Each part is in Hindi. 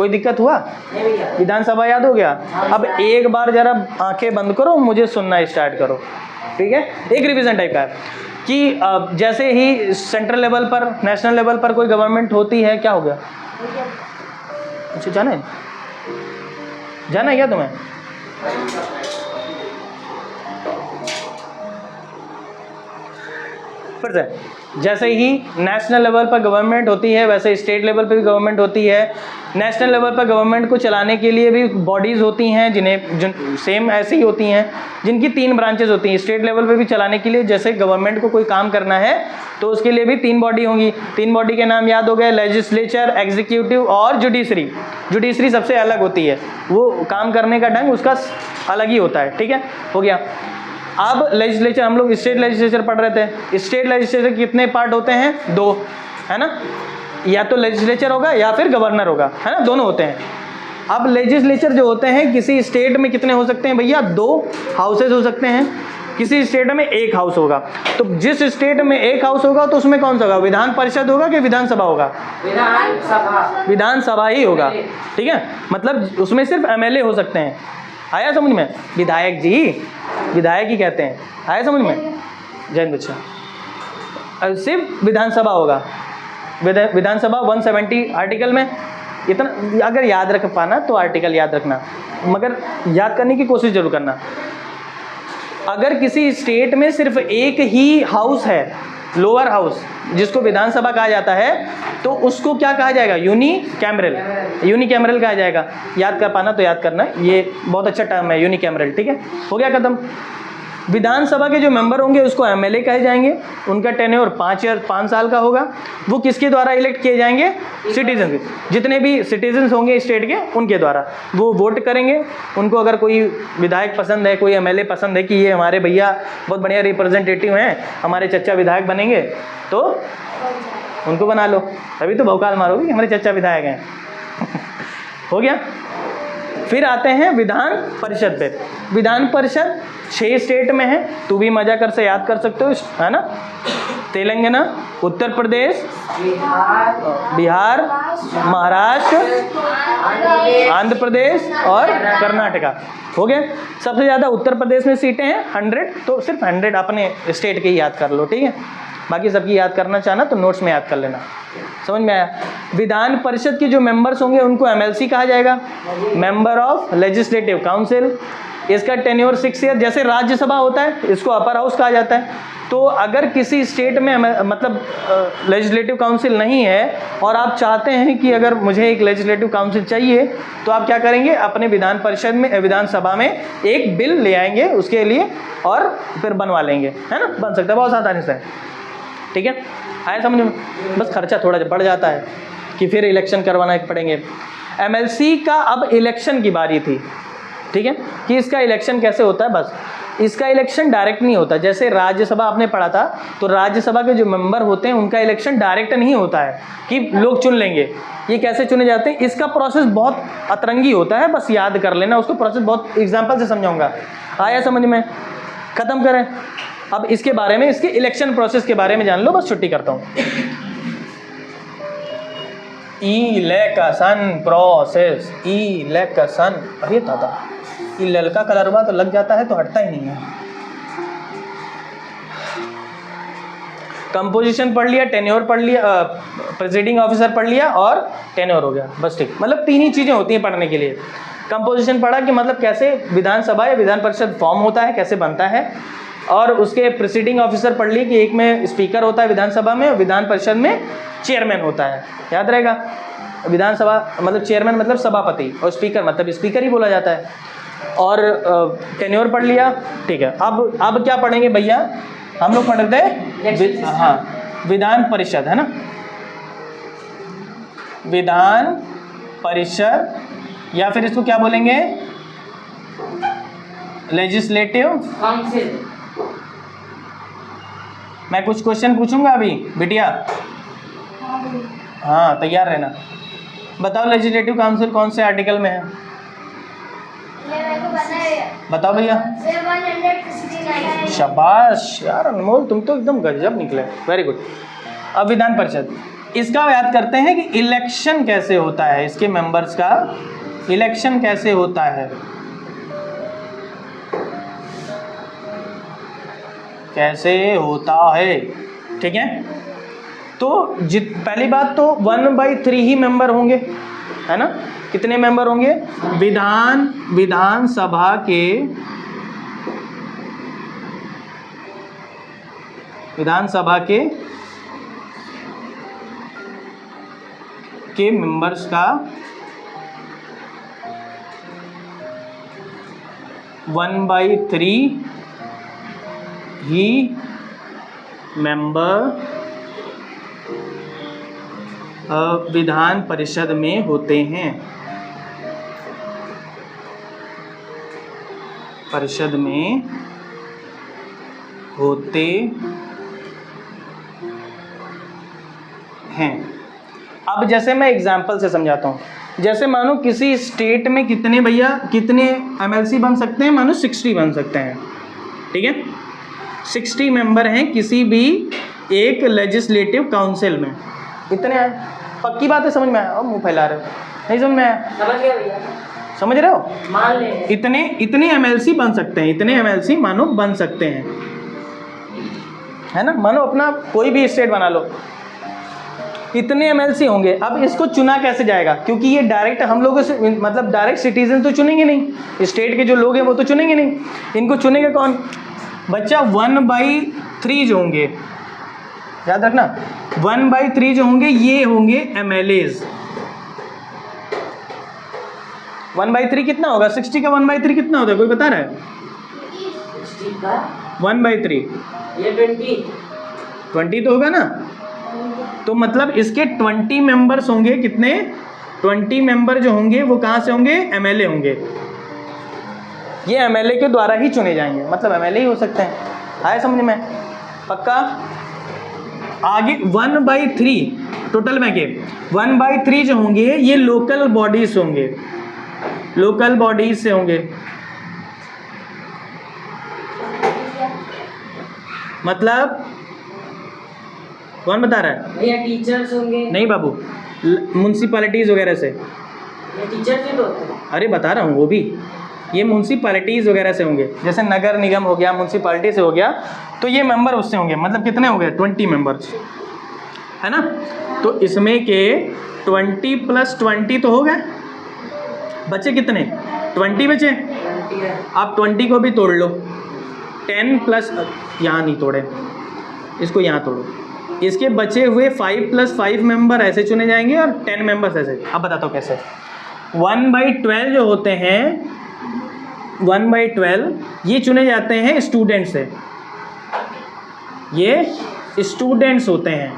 कोई दिक्कत हुआ? विधानसभा याद हो गया? अब एक बार जरा आंखें बंद करो, मुझे सुनना स्टार्ट करो, ठीक है? एक रिवीजन टाइप का है कि जैसे ही सेंट्रल लेवल पर, नेशनल लेवल पर कोई गवर्नमेंट होती है, क्या हो गया? अच्छा, जाना है क्या तुम्हें? फिर से, जैसे ही नेशनल लेवल पर गवर्नमेंट होती है वैसे स्टेट लेवल पर भी गवर्नमेंट होती है। नेशनल लेवल पर गवर्नमेंट को चलाने के लिए भी बॉडीज़ होती हैं जिन्हें सेम ऐसे ही होती हैं, जिनकी 3 ब्रांचेस होती हैं। स्टेट लेवल पर भी चलाने के लिए जैसे गवर्नमेंट को कोई काम करना है तो उसके लिए भी 3 बॉडी होंगी। 3 बॉडी के नाम याद हो गए, लेजिस्लेचर, एग्जीक्यूटिव और जुडिशरी। जुडिशरी सबसे अलग होती है, वो काम करने का ढंग उसका अलग ही होता है, ठीक है? हो गया। अब लेजिस्लेचर, हम लोग स्टेट लेजिस्लेचर पढ़ रहे थे। स्टेट लेजिस्लेचर कितने पार्ट होते हैं? 2, है ना? या तो लेजिस्लेचर होगा या फिर गवर्नर होगा, है ना? दोनों होते हैं। अब लेजिस्लेचर जो होते हैं, किसी स्टेट में कितने हो सकते हैं भैया? 2 हाउसेज हो सकते हैं। किसी स्टेट में 1 हाउस होगा। तो जिस स्टेट में 1 हाउस होगा तो उसमें कौन सा होगा? विधान परिषद होगा कि विधानसभा होगा? विधानसभा ही होगा, ठीक है? मतलब उसमें सिर्फ MLA हो सकते हैं। आया समझ में? विधायक जी, विधायक ही कहते हैं। आया समझ में? जैन बच्चा, सिर्फ विधानसभा होगा। विधानसभा 170 आर्टिकल में, इतना अगर याद रख पाना तो आर्टिकल याद रखना, मगर याद करने की कोशिश जरूर करना। अगर किसी स्टेट में सिर्फ 1 ही हाउस है, लोअर हाउस, जिसको विधानसभा कहा जाता है, तो उसको क्या कहा जाएगा? यूनिकैमरल। यूनिकैमरल कहा जाएगा। याद कर पाना तो याद करना, ये बहुत अच्छा टर्म है, यूनिकैमरल, ठीक है? हो गया खत्म। विधानसभा के जो मेंबर होंगे उसको MLA कहे जाएंगे। उनका टेन्योर 5 साल का होगा। वो किसके द्वारा इलेक्ट किए जाएंगे? सिटीजन, जितने भी सिटीजन्स होंगे स्टेट के, उनके द्वारा वो वोट करेंगे। उनको अगर कोई विधायक पसंद है, कोई MLA पसंद है कि ये हमारे भैया बहुत बढ़िया रिप्रेजेंटेटिव हैं, हमारे चच्चा विधायक बनेंगे, तो उनको बना लो। तभी तो भौकाल मारोगे कि हमारे चच्चा विधायक हैं। हो गया। फिर आते हैं विधान परिषद पे। विधान परिषद 6 स्टेट में है, तू भी मजा कर से याद कर सकते हो, है ना? तेलंगाना, उत्तर प्रदेश, बिहार, महाराष्ट्र, आंध्र प्रदेश और कर्नाटका। हो गए। सबसे ज़्यादा उत्तर प्रदेश में सीटें हैं 100, तो सिर्फ 100 अपने स्टेट के ही याद कर लो, ठीक है? बाकी सबकी याद करना चाहना तो नोट्स में याद कर लेना। समझ में आया? विधान परिषद के जो मेंबर्स होंगे उनको MLC कहा जाएगा, मेंबर ऑफ लेजिस्लेटिव काउंसिल। इसका टेन्योर 6 ईयर, जैसे राज्यसभा होता है, इसको अपर हाउस कहा जाता है। तो अगर किसी स्टेट में मतलब लेजिस्लेटिव काउंसिल नहीं है और आप चाहते हैं कि अगर मुझे एक लेजिस्लेटिव काउंसिल चाहिए, तो आप क्या करेंगे? अपने विधान परिषद में, विधानसभा में एक बिल ले आएंगे उसके लिए और फिर बनवा लेंगे, है ना? बन सकता है बहुत आसानी से, ठीक है? आया समझ में? बस खर्चा थोड़ा बढ़ जाता है कि फिर इलेक्शन करवाना पड़ेंगे। MLC का अब इलेक्शन की बारी थी, ठीक है? कि इसका इलेक्शन कैसे होता है। बस इसका इलेक्शन डायरेक्ट नहीं होता। जैसे राज्यसभा आपने पढ़ा था, तो राज्यसभा के जो मेंबर होते हैं उनका इलेक्शन डायरेक्ट नहीं होता है कि लोग चुन लेंगे। ये कैसे चुने जाते हैं, इसका प्रोसेस बहुत अतरंगी होता है, बस याद कर लेना उसको। प्रोसेस बहुत एग्जाम्पल से समझाऊंगा। आया समझ में? खत्म करें। अब इसके बारे में, इसके इलेक्शन प्रोसेस के बारे में जान लो, बस छुट्टी करता हूँ। Election process, election. अरे दादा, ये ललका कलर हुआ तो लग जाता है तो हटता ही नहीं है। कंपोजिशन पढ़ लिया, टेन्योर पढ़ लिया, प्रेसिडिंग ऑफिसर पढ़ लिया और टेन्योर हो गया, बस ठीक। मतलब 3 ही चीज़ें होती हैं पढ़ने के लिए। कंपोजिशन पढ़ा कि मतलब कैसे विधानसभा या विधान परिषद फॉर्म होता है, कैसे बनता है, और उसके प्रेसिडिंग ऑफिसर पढ़ ली कि एक में स्पीकर होता है विधानसभा में, और विधान परिषद में चेयरमैन होता है। याद रहेगा? विधानसभा मतलब चेयरमैन मतलब सभापति, और स्पीकर मतलब स्पीकर ही बोला जाता है। और टेन्योर पढ़ लिया, ठीक है। अब क्या पढ़ेंगे भैया? हम लोग पढ़ रहे थे हाँ विधान परिषद, है ना? विधान परिषद, या फिर इसको क्या बोलेंगे? Legislative council. मैं कुछ क्वेश्चन पूछूंगा अभी बिटिया, हाँ तैयार रहना। बताओ लेजिस्लेटिव काउंसिल कौन से आर्टिकल में है? बताओ भैया। शाबाश यार अनमोल, तुम तो एकदम गजब निकले, वेरी गुड। अब विधान परिषद, इसका याद करते हैं कि इलेक्शन कैसे होता है, इसके मेंबर्स का इलेक्शन कैसे होता है, कैसे होता है, ठीक है। तो पहली बात तो 1/3 ही मेंबर होंगे, है ना। कितने मेंबर होंगे? विधानसभा के मेंबर्स का 1/3 ही मेंबर विधान परिषद में होते हैं, परिषद में होते हैं। अब जैसे मैं एग्जांपल से समझाता हूँ। जैसे मानो किसी स्टेट में कितने एमएलसी बन सकते हैं? मानो 60 बन सकते हैं, ठीक है। 60 मेंबर हैं किसी भी एक लेजिस्लेटिव काउंसिल में, इतने आए। पक्की बात है, समझ में आया? मुंह फैला रहे हो, नहीं समझ में आया? समझ गया भैया, समझ रहे हो? मान ले इतने एमएलसी बन सकते हैं, इतने एमएलसी मानो बन सकते हैं, है ना। मानो अपना कोई भी स्टेट बना लो, इतने एमएलसी होंगे। अब इसको चुना कैसे जाएगा? क्योंकि ये डायरेक्ट हम लोगों से, मतलब डायरेक्ट सिटीजन तो चुनेंगे नहीं, स्टेट के जो लोग हैं वो तो चुनेंगे नहीं। इनको चुनेंगे कौन? बच्चा 1/3 जो होंगे, याद रखना, 1/3 जो होंगे ये होंगे एमएलएज। 1/3 कितना होगा? 60 का 1/3 कितना होता है? कोई बता रहा है? 1/3 ये 20 तो होगा ना। तो मतलब इसके 20 मेंबर्स होंगे। कितने? 20 मेंबर जो होंगे वो कहाँ से होंगे? एमएलए होंगे। ये एमएलए के द्वारा ही चुने जाएंगे, मतलब एमएलए ही हो सकते हैं। आया समझ में? पक्का? आगे 1/3 टोटल में के 1/3 जो होंगे ये लोकल बॉडीज होंगे, लोकल बॉडीज से होंगे। मतलब कौन बता रहा है? भैया टीचर्स होंगे। नहीं बाबू, म्यूनसिपैलिटीज वगैरह से। ये टीचर्स ही तो होते हैं। अरे बता रहा हूँ, वो भी ये म्यूनसिपैलिटीज वगैरह से होंगे। जैसे नगर निगम हो गया, म्यूनसिपैलिटी से हो गया, तो ये मेंबर उससे होंगे। मतलब कितने हो गए? 20 मेंबर्स, है ना। तो इसमें के 20 + 20 तो हो गए। बचे कितने? 20 बचे। आप 20 को भी तोड़ लो। 10 प्लस, यहाँ नहीं तोड़े, इसको यहाँ तोड़ो। इसके बचे हुए 5 + 5 मेंबर ऐसे चुने जाएंगे और 10 मेंबर्स ऐसे। अब बताता हूँ कैसे। 1/12 जो होते हैं, 1/12 ये चुने जाते हैं स्टूडेंट से। ये स्टूडेंट्स होते हैं।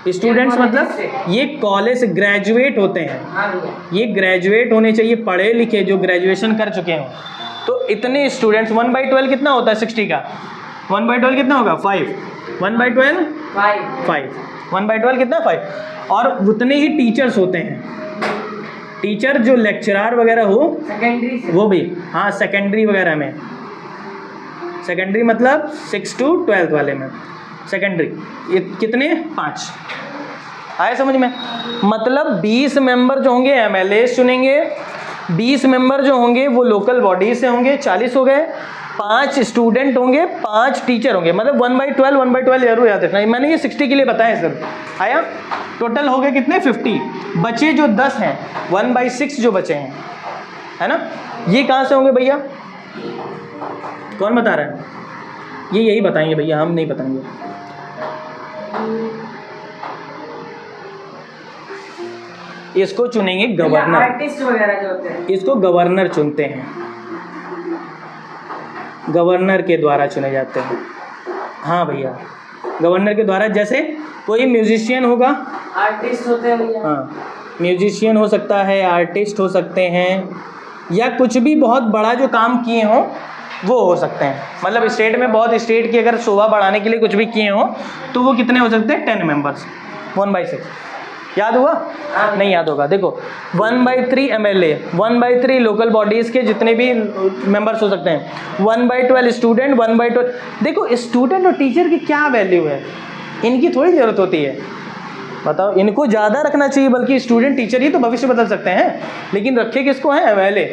स्टूडेंट्स मतलब ये कॉलेज ग्रेजुएट होते हैं। हाँ भैया, ये ग्रेजुएट होने चाहिए, पढ़े लिखे, जो ग्रेजुएशन कर चुके हों। तो इतने स्टूडेंट्स, 1/12 कितना होता है 60 का? 1/12 कितना होगा? 5। 1/12 5। 1/12 कितना? 5। और उतने ही टीचर्स होते हैं। टीचर जो लेक्चरर वगैरह हो, सेकेंडरी से वो भी, हाँ सेकेंडरी वगैरह में। सेकेंडरी मतलब 6 to 12 वाले में सेकेंडरी। ये कितने? 5। आए समझ में? मतलब 20 मेंबर जो होंगे एमएलए चुनेंगे, 20 मेंबर जो होंगे वो लोकल बॉडी से होंगे, 40 हो गए। 5 स्टूडेंट होंगे, 5 टीचर होंगे। मतलब 1/12 जरूर याद रखना। मैंने ये 60 के लिए बताया सर। आया? टोटल हो गए कितने? 50। बचे जो 10 हैं, 1/6 जो बचे हैं, है ना। ये कहाँ से होंगे भैया? कौन बता रहा है? ये यही बताएंगे भैया, हम नहीं बताएंगे। इसको चुनेंगे गवर्नर। आर्टिस्ट वगैरह जो होते हैं, इसको गवर्नर चुनते हैं, गवर्नर के द्वारा चुने जाते हैं। हाँ भैया, गवर्नर के द्वारा। जैसे कोई म्यूजिशियन होगा, आर्टिस्ट होते हैं भैया। हाँ म्यूजिशियन हो सकता है, आर्टिस्ट हो सकते हैं, या कुछ भी बहुत बड़ा जो काम किए हों वो हो सकते हैं। मतलब स्टेट में बहुत, स्टेट की अगर शोभा बढ़ाने के लिए कुछ भी किए हों तो वो कितने हो सकते हैं? 10 मेंबर्स। 1/6 याद हुआ? नहीं याद होगा। देखो 1/3 एमएलए, 1/3 लोकल बॉडीज़ के जितने भी मेंबर्स हो सकते हैं, 1/12 स्टूडेंट, 1/12। देखो स्टूडेंट और टीचर की क्या वैल्यू है, इनकी थोड़ी ज़रूरत होती है। बताओ, इनको ज़्यादा रखना चाहिए, बल्कि स्टूडेंट टीचर ही तो भविष्य बदल सकते हैं, लेकिन रखे किसको हैं? MLA।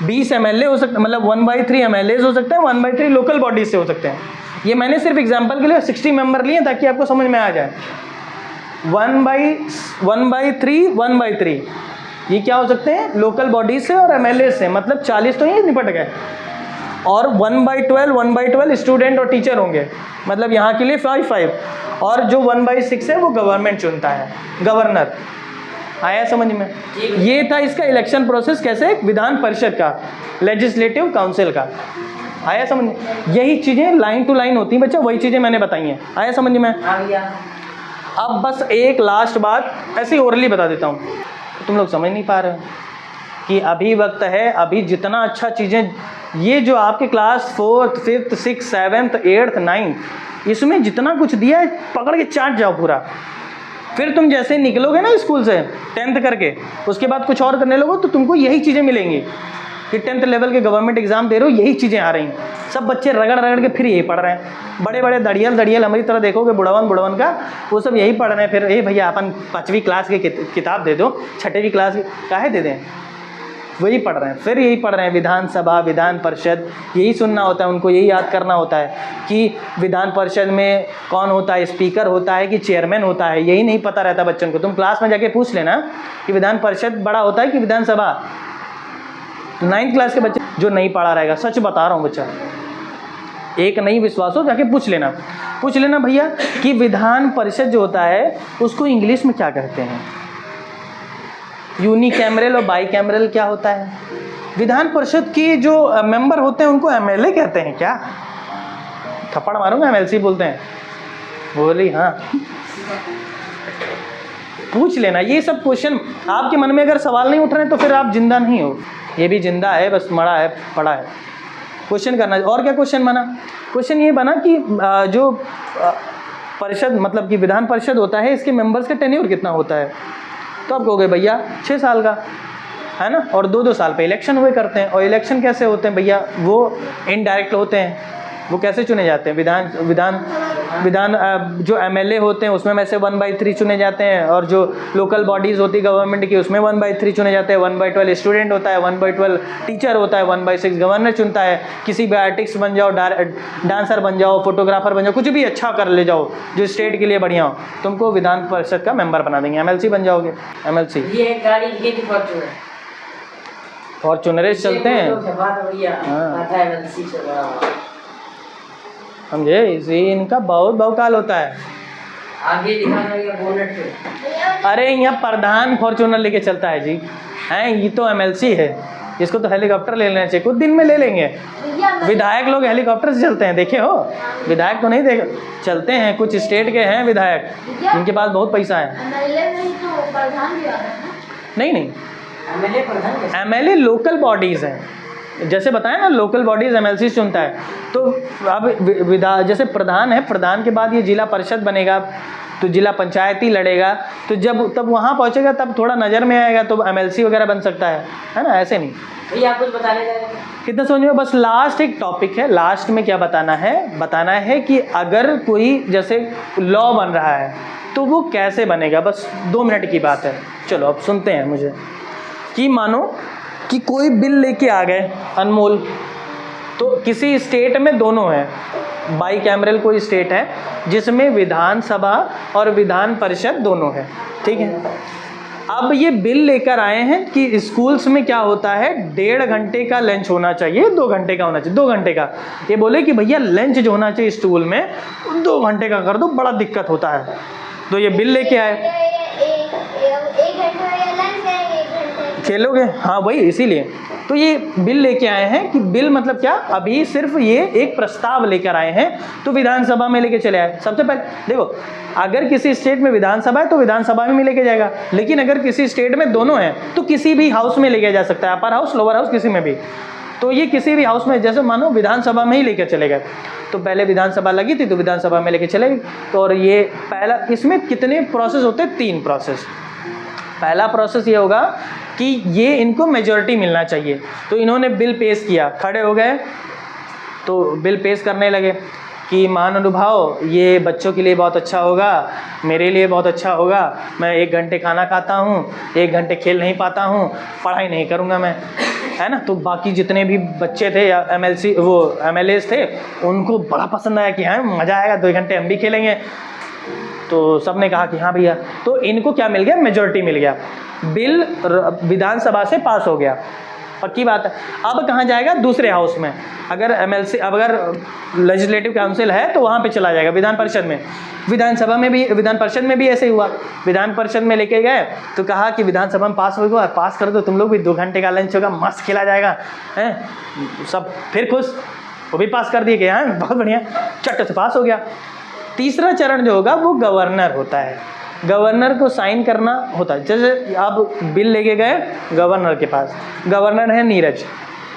20 MLA हो सकते, मतलब 1/3 MLAs हो सकते हैं, 1/3 लोकल बॉडीज से हो सकते हैं। ये मैंने सिर्फ एग्जाम्पल के लिए 60 मेंबर लिए ताकि आपको समझ में आ जाए। 1/3 1/3 ये क्या हो सकते हैं? लोकल बॉडीज से और MLA से, मतलब 40 तो ये निपट गए। और 1/12 स्टूडेंट और टीचर होंगे, मतलब यहाँ के लिए 5 और जो 1/6 है वो गवर्नमेंट चुनता है, गवर्नर। आया समझ में? ये था इसका इलेक्शन प्रोसेस, कैसे? विधान परिषद का, लेजिस्लेटिव काउंसिल का। आया समझ में? यही चीज़ें लाइन टू लाइन होती हैं बच्चा, वही चीज़ें मैंने बताई हैं। आया समझ में? अब बस एक लास्ट बात ऐसे ही ओरली बता देता हूँ, तुम लोग समझ नहीं पा रहे हो कि अभी वक्त है, अभी जितना अच्छा चीज़ें, ये जो आपके class 4th 5th 6th 7th 8th 9th इसमें जितना कुछ दिया है पकड़ के चाट जाओ पूरा। फिर तुम जैसे निकलोगे ना स्कूल से 10th करके, उसके बाद कुछ और करने लगो तो तुमको यही चीज़ें मिलेंगी कि 10th लेवल के गवर्नमेंट एग्जाम दे रहे हो, यही चीज़ें आ रही हैं। सब बच्चे रगड़ रगड़ के फिर यही पढ़ रहे हैं, बड़े बड़े दड़ियल हमारी तरह देखोगे बुढ़वन का, वो सब यही पढ़ रहे हैं। फिर भैया अपन 5वीं क्लास की किताब दे दो, 6वीं क्लास की काहे दे दें, वही पढ़ रहे हैं, फिर यही पढ़ रहे हैं। विधानसभा, विधान परिषद, यही सुनना होता है उनको, यही याद करना होता है कि विधान परिषद में कौन होता है, स्पीकर होता है कि चेयरमैन होता है, यही नहीं पता रहता बच्चों को। तुम क्लास में जाके पूछ लेना कि विधान परिषद बड़ा होता है कि विधानसभा, 9th क्लास के बच्चे जो नहीं पढ़ा रहेगा, सच बता रहा हूँ बच्चा, एक नहीं विश्वास हो जाके पूछ लेना भैया कि विधान परिषद जो होता है उसको इंग्लिश में क्या कहते हैं, यूनिकैमरल और बाईकैमरल क्या होता है। विधान परिषद के जो मेंबर होते हैं उनको MLA कहते हैं क्या? थप्पड़ मारूंगा, MLC बोलते हैं। बोली हाँ, पूछ लेना। ये सब क्वेश्चन आपके मन में अगर सवाल नहीं उठ रहे हैं तो फिर आप जिंदा नहीं हो, ये भी जिंदा है, बस मरा है, पड़ा है। क्वेश्चन करना। और क्या क्वेश्चन बना? क्वेश्चन ये बना कि जो परिषद, मतलब कि विधान परिषद होता है, इसके मेंबर्स का टेन्योर कितना होता है? तो आप कहोगे भैया 6 साल का है ना, और 2-2 साल पे इलेक्शन हुए करते हैं। और इलेक्शन कैसे होते हैं भैया? वो इनडायरेक्ट होते हैं। वो कैसे चुने जाते हैं? विधान जो MLA होते हैं उसमें में से 1/3 चुने जाते हैं, और जो लोकल बॉडीज़ होती है गवर्नमेंट की उसमें 1/3 चुने जाते हैं। 1/12 स्टूडेंट होता है, 1/12 टीचर होता है, 1/6 गवर्नर चुनता है। किसी भी आर्टिस्ट बन जाओ, डांसर बन जाओ, फोटोग्राफर बन जाओ, कुछ भी अच्छा कर ले जाओ जो स्टेट के लिए बढ़िया हो, तुमको विधान परिषद का मेंबर बना देंगे, MLC बन जाओगे। MLC ये गाड़ी ये फॉर्चूनर चलते हैं, समझे? इसी इनका बहुत बहुकाल होता है। आगे दिखा बोनट पे। अरे यहाँ प्रधान फॉर्चूनर लेके चलता है जी, हैं? ये तो MLC है, इसको तो हेलीकॉप्टर ले लेना चाहिए, कुछ दिन में ले लेंगे। विधायक लोग हेलीकॉप्टर से चलते हैं, देखे हो? विधायक तो नहीं देख चलते हैं, कुछ स्टेट के हैं विधायक, इनके पास बहुत पैसा है। नहीं, MLA लोकल बॉडीज़ हैं, जैसे बताया ना, लोकल बॉडीज़ MLC चुनता है। तो अब जैसे प्रधान है, प्रधान के बाद ये जिला परिषद बनेगा, तो जिला पंचायती लड़ेगा, तो तब वहाँ पहुँचेगा, तब थोड़ा नज़र में आएगा, तो MLC वगैरह बन सकता है ना? ऐसे नहीं। भैया आप कुछ बताने जा रहे हैं? कितना समझ में? बस लास्ट एक टॉपिक है, लास्ट में क्या बताना है कि अगर कोई जैसे लॉ बन रहा है तो वो कैसे बनेगा, बस 2 मिनट की बात है। चलो अब सुनते हैं मुझे। कि मानो कि कोई बिल लेके आ गए अनमोल, तो किसी स्टेट में दोनों हैं, बाईकैमरल कोई स्टेट है जिसमें विधानसभा और विधान परिषद दोनों है, ठीक है। अब ये बिल लेकर आए हैं कि स्कूल्स में क्या होता है, 1.5 घंटे का लंच होना चाहिए, 2 घंटे का होना चाहिए, 2 घंटे का। ये बोले कि भैया लंच जो होना चाहिए स्कूल में 2 घंटे का कर दो, बड़ा दिक्कत होता है। तो ये बिल लेके आए। खेलोगे? हाँ वही, इसीलिए तो ये बिल लेके आए हैं कि बिल मतलब क्या, अभी सिर्फ ये एक प्रस्ताव लेकर आए हैं, तो विधानसभा में लेके चले आए। सबसे पहले देखो, अगर किसी स्टेट में विधानसभा है तो विधानसभा में लेके जाएगा, लेकिन अगर किसी स्टेट में दोनों हैं तो किसी भी हाउस में लेके जा सकता है, अपर हाउस लोअर हाउस किसी में भी। तो ये किसी भी हाउस में, जैसे मानो विधानसभा में ही लेके चले गए, तो पहले विधानसभा लगी थी तो विधानसभा में लेके चले गए। तो और ये पहला, इसमें कितने प्रोसेस होते हैं? 3 प्रोसेस। पहला प्रोसेस ये होगा कि ये इनको मेजॉरिटी मिलना चाहिए, तो इन्होंने बिल पेश किया, खड़े हो गए तो बिल पेश करने लगे। कि महानुभाव ये बच्चों के लिए बहुत अच्छा होगा, मेरे लिए बहुत अच्छा होगा, मैं 1 घंटे खाना खाता हूँ, 1 घंटे खेल नहीं पाता हूँ, पढ़ाई नहीं करूँगा मैं, है ना। तो बाकी जितने भी बच्चे थे या MLAs थे, उनको बड़ा पसंद आया कि हाँ मज़ा आएगा, 2 घंटे हम भी खेलेंगे। तो सब ने कहा कि हाँ भैया। तो इनको क्या मिल गया, मेजॉरिटी मिल गया, बिल विधानसभा से पास हो गया, पक्की बात है। अब कहाँ जाएगा, दूसरे हाउस में। अगर अगर लेजिस्लेटिव काउंसिल है तो वहाँ पे चला जाएगा, विधान परिषद में। विधानसभा में भी, विधान परिषद में भी ऐसे हुआ। विधान परिषद में लेके गए तो कहा कि विधानसभा में पास होगा, पास कर दो तुम लोग भी, 2 घंटे का लंच होगा, मस्त खेला जाएगा, हैं सब फिर खुश, वो भी पास कर दिए गए, हैं बहुत बढ़िया, चट से पास हो गया। तीसरा चरण जो होगा वो गवर्नर होता है, गवर्नर को साइन करना होता है। जैसे आप बिल लेके गए गवर्नर के पास, गवर्नर है नीरज,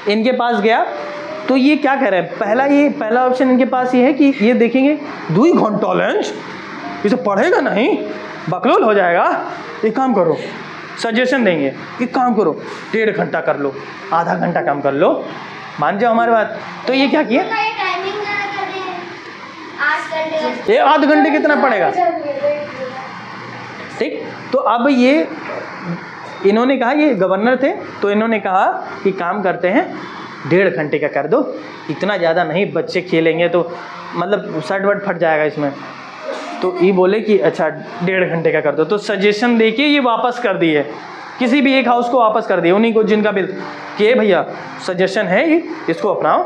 इनके पास गया तो ये क्या कह रहे हैं, पहला ऑप्शन इनके पास ये है कि ये देखेंगे 2 घंटा लंच, इसे पढ़ेगा नहीं, बकलोल हो जाएगा, एक काम करो, सजेशन देंगे, एक काम करो 1.5 घंटा कर लो, आधा घंटा कम कर लो, मान जाओ हमारी बात। तो ये क्या किया, ये आध घंटे कितना पड़ेगा, ठीक। तो अब ये इन्होंने कहा, ये गवर्नर थे, तो इन्होंने कहा कि काम करते हैं 1.5 घंटे का कर दो, इतना ज़्यादा नहीं, बच्चे खेलेंगे तो मतलब शर्ट वर्ट फट जाएगा इसमें। तो ये बोले कि अच्छा 1.5 घंटे का कर दो। तो सजेशन देके ये वापस कर दिए, किसी भी एक हाउस को वापस कर दिए, उन्हीं को जिनका बिल कि भैया सजेशन है ये, इसको अपनाओ।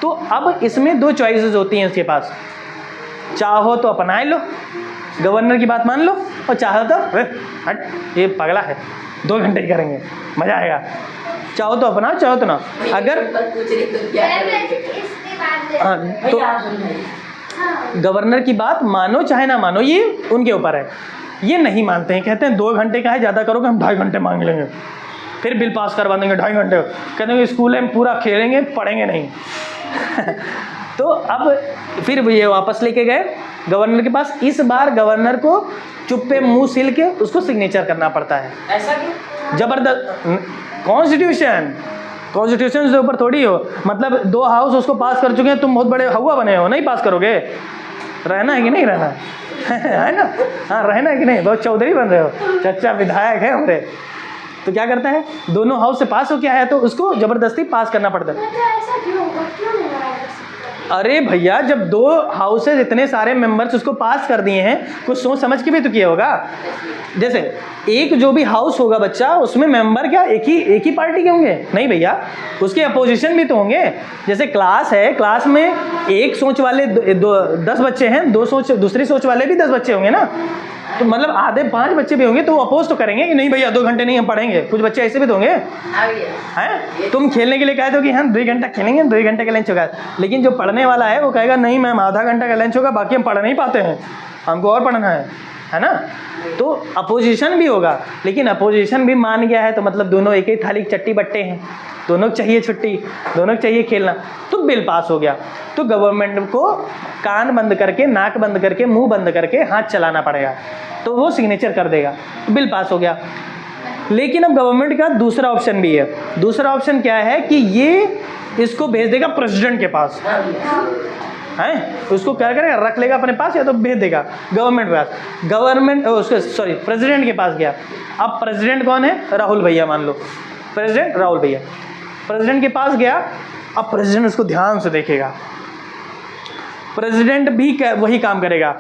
तो अब इसमें 2 चॉइसेस होती हैं इसके पास, चाहो तो अपना लो, गवर्नर की बात मान लो, और चाहो तो हट ये पगला है, 2 घंटे ही करेंगे, मज़ा आएगा, चाहो तो अपना, चाहो तो ना। अगर हाँ तो गवर्नर की बात मानो चाहे ना मानो, ये उनके ऊपर है। ये नहीं मानते हैं, कहते हैं 2 घंटे का है, ज़्यादा करोगे हम 2.5 घंटे मांग लेंगे, फिर बिल पास करवा देंगे 2.5 घंटे, कहते हैं स्कूल में पूरा खेलेंगे पढ़ेंगे नहीं। तो अब फिर ये वापस लेके गए गवर्नर के पास। इस बार गवर्नर को चुप्पे मुंह सिल के उसको सिग्नेचर करना पड़ता है। ऐसा क्यों? जबरदस्त कॉन्स्टिट्यूशन से ऊपर थोड़ी हो, मतलब 2 हाउस उसको पास कर चुके हैं, तुम बहुत बड़े हवा बने हो, नहीं पास करोगे, रहना है कि नहीं रहना है ना, हाँ रहना है कि नहीं, बहुत चौधरी बन रहे हो, चचा विधायक है हमारे। तो क्या करता है, दोनों हाउस से पास हो, क्या है तो उसको जबरदस्ती पास करना पड़ता है। अरे भैया जब 2 हाउसेज इतने सारे मेंबर्स उसको पास कर दिए हैं, कुछ सोच समझ के भी तो किया होगा। जैसे एक जो भी हाउस होगा बच्चा, उसमें मेंबर क्या एक ही पार्टी के होंगे, नहीं भैया, उसके अपोजिशन भी तो होंगे। जैसे क्लास है, क्लास में एक सोच वाले 10 बच्चे हैं, 2 सोच दूसरी सोच वाले भी 10 बच्चे होंगे ना, तो मतलब आधे 5 बच्चे भी होंगे, तो वो अपोज तो करेंगे कि नहीं भैया 2 घंटे नहीं हम पढ़ेंगे। कुछ बच्चे ऐसे भी तो होंगे, हैं तुम खेलने के लिए कहे दो कि हम 2 घंटा खेलेंगे, 2 घंटे का लंच होगा, लेकिन जो पढ़ने वाला है वो कहेगा नहीं मैम आधा घंटा का लंच होगा, बाकी हम पढ़ नहीं पाते हैं, हमको और पढ़ना है ना। तो अपोजिशन भी होगा, लेकिन अपोजिशन भी मान गया है तो मतलब दोनों एक ही थाली की चट्टी बट्टे हैं, दोनों को चाहिए छुट्टी, दोनों को चाहिए खेलना। तो बिल पास हो गया, तो गवर्नमेंट को कान बंद करके, नाक बंद करके, मुंह बंद करके हाथ चलाना पड़ेगा, तो वो सिग्नेचर कर देगा, बिल पास हो गया। लेकिन अब गवर्नमेंट का दूसरा ऑप्शन भी है। दूसरा ऑप्शन क्या है कि ये इसको भेज देगा प्रेसिडेंट के पास, हैं उसको क्या करेगा, रख लेगा अपने पास या तो भेज देगा गवर्नमेंट के पास। प्रेसिडेंट के पास गया। अब प्रेसिडेंट कौन है, राहुल भैया मान लो, प्रेसिडेंट राहुल भैया, प्रेसिडेंट के पास गया। अब प्रेसिडेंट उसको ध्यान से देखेगा, प्रेसिडेंट भी वही काम करेगा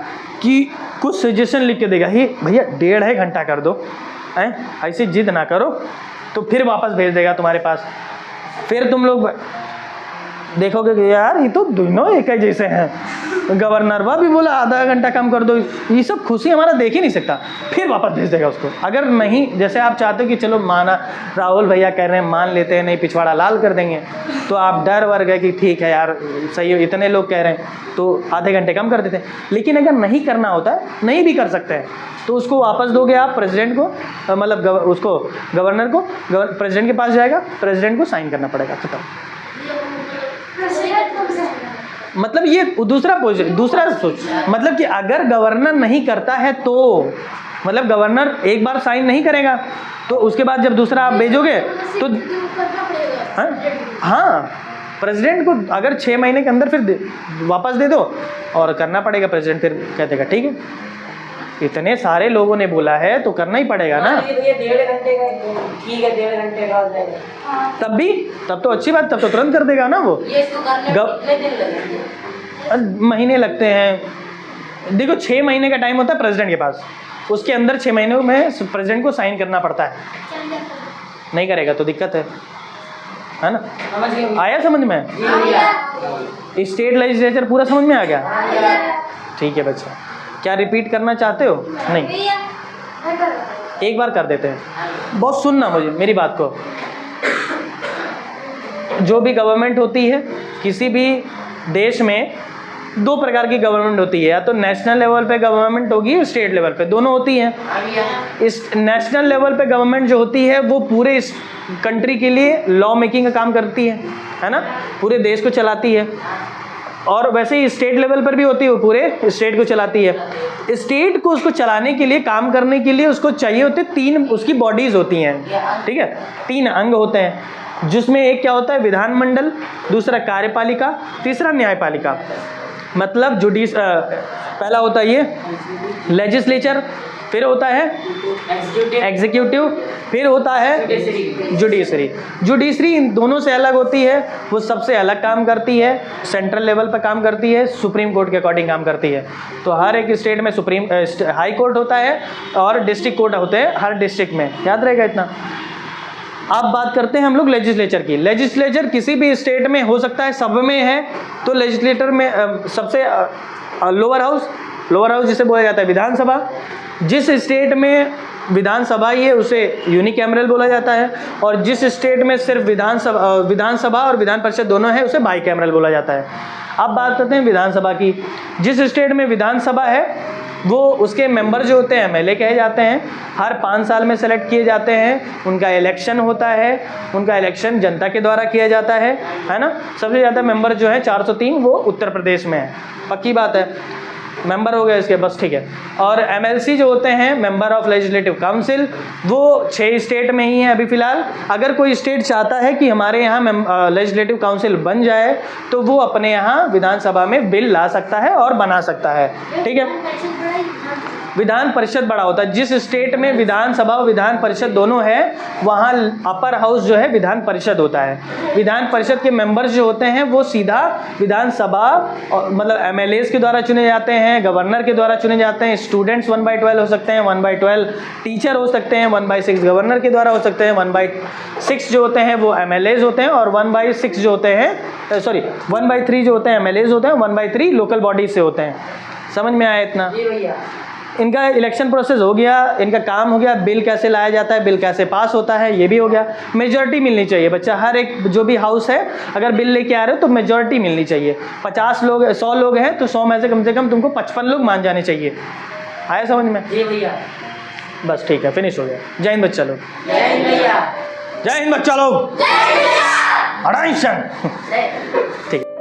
कि कुछ सजेशन लिख के देगा, हे भैया 1.5 घंटा कर दो, हैं ऐसे जिद ना करो, तो फिर वापस भेज देगा तुम्हारे पास। फिर तुम लोग देखोगे कि यार ये तो दोनों एक ही जैसे हैं, गवर्नर वह भी बोला आधा घंटा कम कर दो, ये सब खुशी हमारा देख ही नहीं सकता, फिर वापस भेज देगा उसको। अगर नहीं, जैसे आप चाहते हो कि चलो माना राहुल भैया कह रहे हैं मान लेते हैं, नहीं पिछवाड़ा लाल कर देंगे, तो आप डर वर गए कि ठीक है यार सही हो, इतने लोग कह रहे हैं तो आधे घंटे कम कर देते हैं। लेकिन अगर नहीं करना होता है, नहीं भी कर सकते हैं, तो उसको वापस दोगे आप प्रेसिडेंट को, मतलब उसको गवर्नर को, प्रेसिडेंट के पास जाएगा, प्रेसिडेंट को साइन करना पड़ेगा, खत्म। मतलब ये दूसरा सोच, मतलब कि अगर गवर्नर नहीं करता है तो मतलब गवर्नर एक बार साइन नहीं करेगा, तो उसके बाद जब दूसरा आप भेजोगे तो हाँ प्रेसिडेंट को अगर 6 महीने के अंदर फिर वापस दे दो और करना पड़ेगा, प्रेसिडेंट फिर कह देगा ठीक है। इतने सारे लोगों ने बोला है तो करना ही पड़ेगा ना। ये 1.5 घंटे का, ठीक है 1.5 घंटे का हो जाएगा। तब तो अच्छी बात, तब तो तुरंत कर देगा ना वो। ये इसको करने में कितने दिन लगेंगे? महीने लगते हैं। देखो 6 महीने का टाइम होता है प्रेसिडेंट के पास, उसके अंदर 6 महीनों में प्रेसिडेंट को साइन करना पड़ता है। नहीं करेगा तो दिक्कत है ना। समझ गए? आया समझ में? जी भैया। स्टेट लेजिस्लेचर पूरा समझ में आ गया? ठीक है बच्चा, क्या रिपीट करना चाहते हो? नहीं, एक बार कर देते हैं। बहुत सुनना मुझे मेरी बात को। जो भी गवर्नमेंट होती है किसी भी देश में, 2 प्रकार की गवर्नमेंट होती है, या तो नेशनल लेवल पे गवर्नमेंट होगी, स्टेट लेवल पे, दोनों होती हैं। इस नेशनल लेवल पे गवर्नमेंट जो होती है वो पूरे इस कंट्री के लिए लॉ मेकिंग का काम करती है ना, पूरे देश को चलाती है। और वैसे ही स्टेट लेवल पर भी होती है, वो पूरे स्टेट को चलाती है। स्टेट को उसको चलाने के लिए, काम करने के लिए उसको चाहिए होते 3 उसकी बॉडीज होती हैं, ठीक है, 3 अंग होते हैं, जिसमें एक क्या होता है विधानमंडल, दूसरा कार्यपालिका, तीसरा न्यायपालिका। मतलब पहला होता है ये लेजिस्लेचर, फिर होता है एग्जीक्यूटिव, फिर होता है जुडिशरी। जुडिशरी इन दोनों से अलग होती है, वो सबसे अलग काम करती है, सेंट्रल लेवल पर काम करती है, सुप्रीम कोर्ट के अकॉर्डिंग काम करती है। तो हर एक स्टेट में हाई कोर्ट होता है और डिस्ट्रिक्ट कोर्ट होते हैं हर डिस्ट्रिक्ट में, याद रहेगा इतना। अब बात करते हैं हम लोग लेजिस्लेचर की। लेजिस्लेचर किसी भी स्टेट में हो सकता है, सब में है, तो लेजिस्लेटर में सबसे लोअर हाउस जिसे बोला जाता है विधानसभा। जिस स्टेट में विधानसभा ही है उसे यूनिकैमरल बोला जाता है, और जिस स्टेट में सिर्फ विधानसभा और विधान परिषद दोनों है उसे बाईकैमरल बोला जाता है। अब बात करते हैं विधानसभा की। जिस स्टेट में विधानसभा है वो उसके मेंबर जो होते हैं एमएलए कहे जाते हैं, हर 5 साल में सेलेक्ट किए जाते हैं, उनका इलेक्शन होता है, उनका इलेक्शन जनता के द्वारा किया जाता है ना। सबसे ज़्यादा मेंबर जो है 403 वो उत्तर प्रदेश में है, पक्की बात है, मेंबर हो गए इसके, बस ठीक है। और एमएलसी जो होते हैं मेंबर ऑफ लेजिस्लेटिव काउंसिल, वो 6 स्टेट में ही है अभी फ़िलहाल। अगर कोई स्टेट चाहता है कि हमारे यहाँ लेजिस्लेटिव काउंसिल बन जाए तो वो अपने यहाँ विधानसभा में बिल ला सकता है और बना सकता है, ठीक है। विधान परिषद बड़ा होता है, जिस स्टेट में विधानसभा और विधान परिषद दोनों है वहाँ अपर हाउस जो है विधान परिषद होता है। विधान परिषद के मेंबर्स जो होते हैं वो सीधा विधानसभा मतलब एमएलएस के द्वारा चुने जाते हैं, गवर्नर के द्वारा चुने जाते हैं। स्टूडेंट्स 1/12 हो सकते हैं, 1/12 टीचर हो सकते हैं, 1/6 गवर्नर के द्वारा हो सकते हैं, 1/6 जो होते हैं वो एमएलएस होते हैं, और 1/6 जो होते हैं 1/3 जो होते हैं एमएलएस होते हैं, 1/3 लोकल बॉडीज से होते हैं। समझ में आया इतना? इनका इलेक्शन प्रोसेस हो गया, इनका काम हो गया, बिल कैसे लाया जाता है, बिल कैसे पास होता है, ये भी हो गया। मेजॉरिटी मिलनी चाहिए बच्चा, हर एक जो भी हाउस है अगर बिल लेके आ रहे हो तो मेजॉरिटी मिलनी चाहिए। 50 लोग 100 लोग हैं तो 100 में से कम तुमको 55 लोग मान जाने चाहिए। आया समझ में? जी भैया। बस ठीक है, फिनिश हो गया। जय हिंद बच्चा लोग। जय हिंद भैया। जय हिंद बच्चा लोग। अटेंशन। ठीक है।